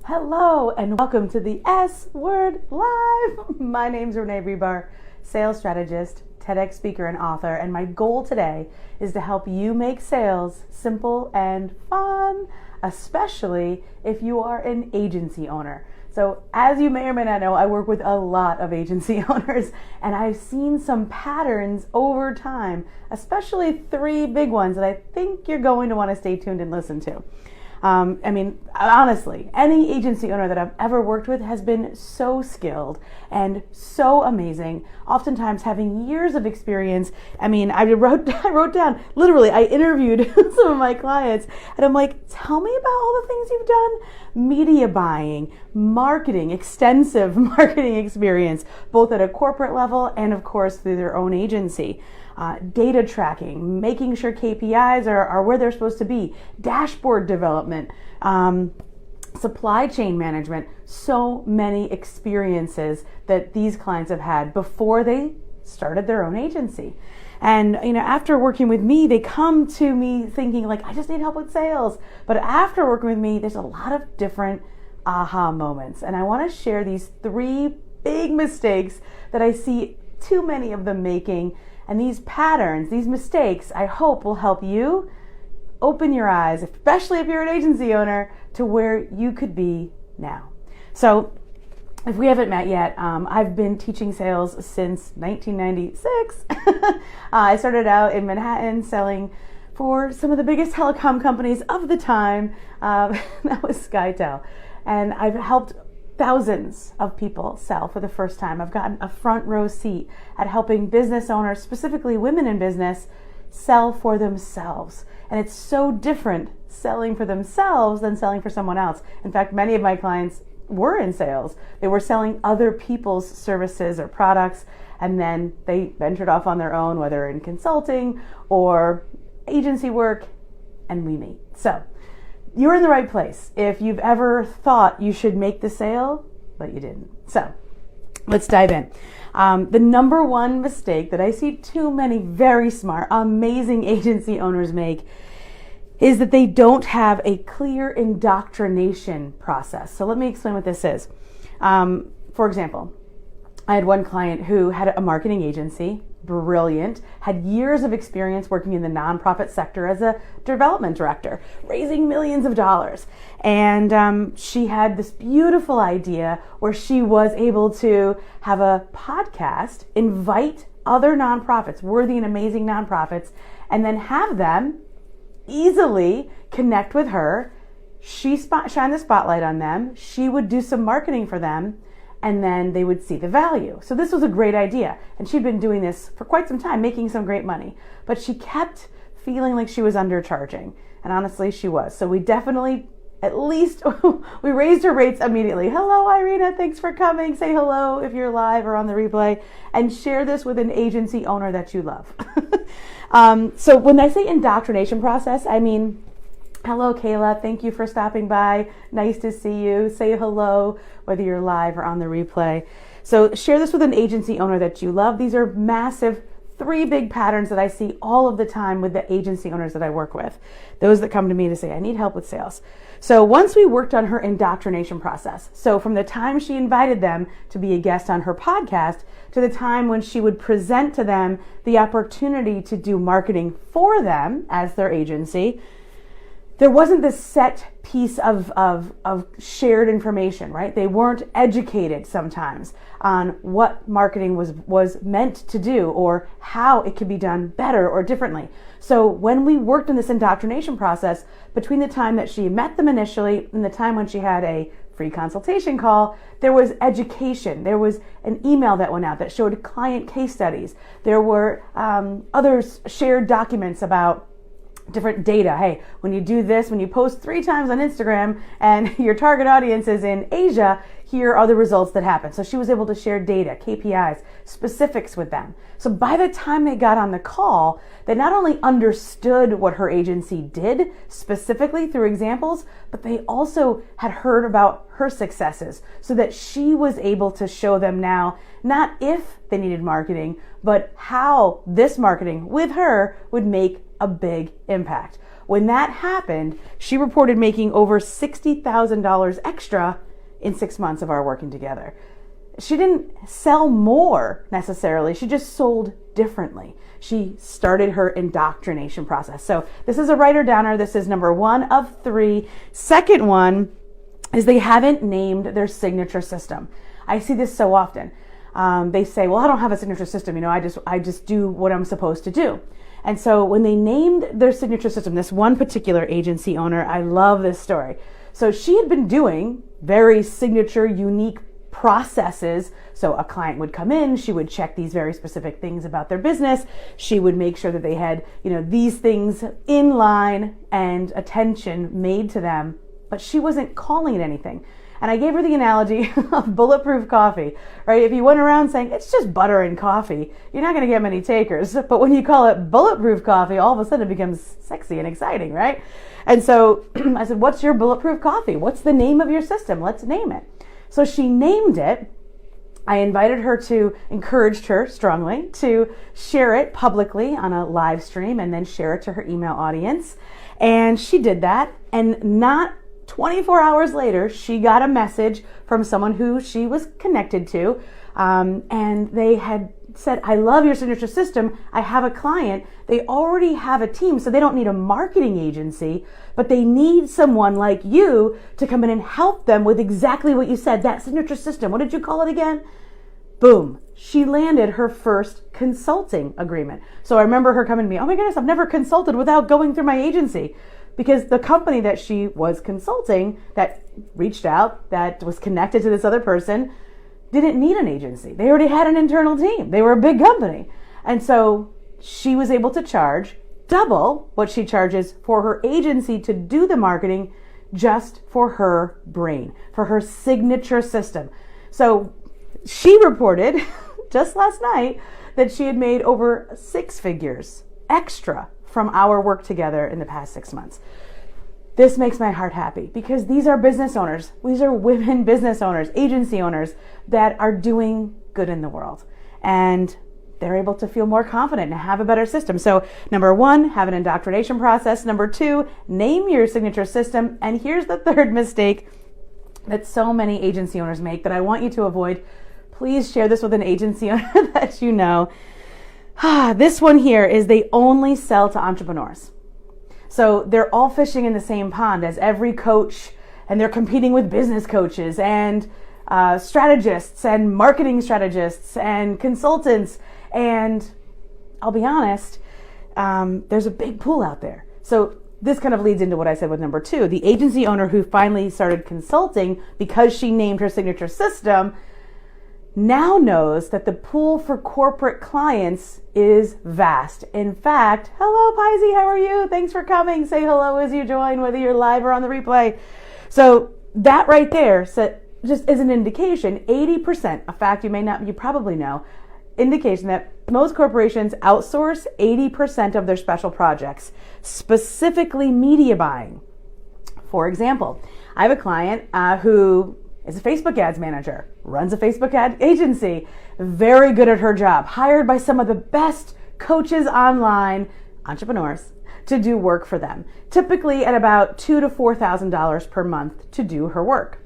Hello and welcome to the S Word Live. My name's Renee Rebar, sales strategist, TEDx speaker, and author, and my goal today is to help you make sales simple and fun, especially if you are an agency owner. So as you may or may not know, I work with a lot of agency owners, and I've seen some patterns over time, especially three big ones that I think you're going to want to stay tuned and listen to. Honestly, any agency owner that I've ever worked with has been so skilled and so amazing, oftentimes having years of experience. I wrote down, literally, I interviewed some of my clients, and I'm like, tell me about all the things you've done. Media buying, marketing, extensive marketing experience, both at a corporate level and, of course, through their own agency. Data tracking, making sure KPIs are where they're supposed to be, dashboard development, supply chain management, so many experiences that these clients have had before they started their own agency. And, after working with me, they come to me thinking like, I just need help with sales. But after working with me, there's a lot of different aha moments. And I want to share these three big mistakes that I see too many of them making. And these patterns, these mistakes, I hope will help you open your eyes, especially if you're an agency owner, to where you could be now. So if we haven't met yet, I've been teaching sales since 1996. I started out in Manhattan selling for some of the biggest telecom companies of the time. That was SkyTel. And I've helped thousands of people sell for the first time. I've gotten a front row seat at helping business owners, specifically women in business, sell for themselves. And it's so different selling for themselves than selling for someone else. In fact, many of my clients were in sales. They were selling other people's services or products, and then they ventured off on their own, whether in consulting or agency work, and we meet. So you're in the right place if you've ever thought you should make the sale, but you didn't. So let's dive in. The number one mistake that I see too many very smart, amazing agency owners make is that they don't have a clear indoctrination process. So let me explain what this is. For example, I had one client who had a marketing agency, brilliant, had years of experience working in the nonprofit sector as a development director, raising millions of dollars. And she had this beautiful idea where she was able to have a podcast, invite other nonprofits, worthy and amazing nonprofits, and then have them easily connect with her. She shine the spotlight on them. She would do some marketing for them, and then they would see the value. So this was a great idea. And she'd been doing this for quite some time, making some great money. But she kept feeling like she was undercharging. And honestly, she was. So we definitely, at least, we raised her rates immediately. Hello, Irina, thanks for coming. Say hello if you're live or on the replay. And share this with an agency owner that you love. So when I say indoctrination process, I mean, hello, Kayla. Thank you for stopping by. Nice to see you. Say hello, whether you're live or on the replay. So share this with an agency owner that you love. These are massive, three big patterns that I see all of the time with the agency owners that I work with. Those that come to me to say, I need help with sales. So once we worked on her indoctrination process, so from the time she invited them to be a guest on her podcast to the time when she would present to them the opportunity to do marketing for them as their agency, there wasn't this set piece of shared information, right? They weren't educated sometimes on what marketing was meant to do or how it could be done better or differently. So when we worked in this indoctrination process, between the time that she met them initially and the time when she had a free consultation call, there was education. There was an email that went out that showed client case studies. There were other shared documents about different data. Hey, when you do this, when you post 3 times on Instagram and your target audience is in Asia, here are the results that happen. So she was able to share data, KPIs, specifics with them. So by the time they got on the call, they not only understood what her agency did specifically through examples, but they also had heard about her successes so that she was able to show them now, not if they needed marketing, but how this marketing with her would make a big impact. when that happened, she reported making over $60,000 extra in 6 months of our working together. She didn't sell more necessarily. She just sold differently. She started her indoctrination process. So this is a writer downer. This is number 1 of 3. Second one is they haven't named their signature system. I see this so often. They say, well, I don't have a signature system. I just do what I'm supposed to do. And so when they named their signature system, this one particular agency owner, I love this story. So she had been doing very signature, unique processes. So a client would come in, she would check these very specific things about their business. She would make sure that they had, these things in line and attention made to them, but she wasn't calling it anything. And I gave her the analogy of bulletproof coffee, right? If you went around saying it's just butter and coffee, you're not going to get many takers. But when you call it bulletproof coffee, all of a sudden it becomes sexy and exciting, right? And so I said, what's your bulletproof coffee? What's the name of your system? Let's name it. So she named it. I encouraged her strongly to share it publicly on a live stream and then share it to her email audience. And she did that. And not 24 hours later, she got a message from someone who she was connected to. And they had said, I love your signature system. I have a client. They already have a team, so they don't need a marketing agency, but they need someone like you to come in and help them with exactly what you said, that signature system. What did you call it again? Boom. She landed her first consulting agreement. So I remember her coming to me, oh my goodness, I've never consulted without going through my agency. Because the company that she was consulting, that reached out, that was connected to this other person, didn't need an agency. They already had an internal team. They were a big company. And so she was able to charge double what she charges for her agency to do the marketing just for her brain, for her signature system. So she reported just last night that she had made over 6 figures extra from our work together in the past 6 months. This makes my heart happy because these are business owners. These are women business owners, agency owners that are doing good in the world. And they're able to feel more confident and have a better system. So number 1, have an indoctrination process. Number 2, name your signature system. And here's the third mistake that so many agency owners make that I want you to avoid. Please share this with an agency owner that you know. This one here is they only sell to entrepreneurs. So they're all fishing in the same pond as every coach, and they're competing with business coaches and strategists and marketing strategists and consultants. And I'll be honest, there's a big pool out there. So this kind of leads into what I said with number 2. The agency owner who finally started consulting because she named her signature system now knows that the pool for corporate clients is vast. In fact, hello Pisces, how are you? Thanks for coming. Say hello as you join, whether you're live or on the replay. So that right there just is an indication, 80%, a fact you probably know, indication that most corporations outsource 80% of their special projects, specifically media buying. For example, I have a client who is a Facebook ads manager, runs a Facebook ad agency, very good at her job, hired by some of the best coaches online, entrepreneurs, to do work for them, typically at about $2,000 to $4,000 per month to do her work.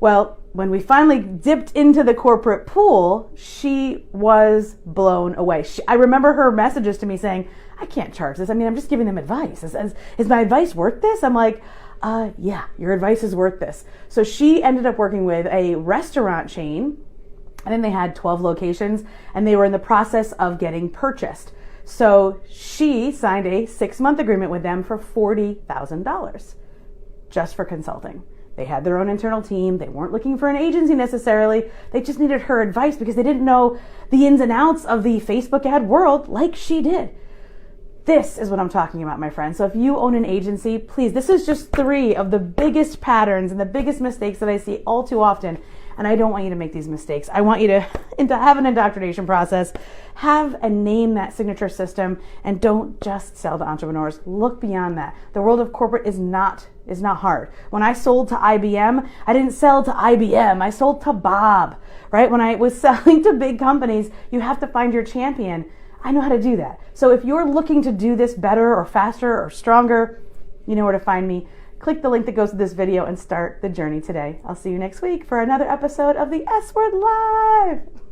Well, when we finally dipped into the corporate pool, she was blown away. I remember her messages to me saying, I can't charge this. I'm just giving them advice. Is my advice worth this? I'm like, yeah, your advice is worth this. So she ended up working with a restaurant chain. I think they had 12 locations and they were in the process of getting purchased. So she signed a 6-month agreement with them for $40,000 just for consulting. They had their own internal team. They weren't looking for an agency necessarily. They just needed her advice because they didn't know the ins and outs of the Facebook ad world like she did. This is what I'm talking about, my friends. So if you own an agency, please, this is just 3 of the biggest patterns and the biggest mistakes that I see all too often. And I don't want you to make these mistakes. I want you to have an indoctrination process, have and name that signature system, and don't just sell to entrepreneurs. Look beyond that. The world of corporate is not hard. When I sold to IBM, I didn't sell to IBM. I sold to Bob, right? When I was selling to big companies, you have to find your champion. I know how to do that. So if you're looking to do this better or faster or stronger, You know where to find me. Click the link that goes to this video and start the journey today. I'll see you next week for another episode of the S Word Live.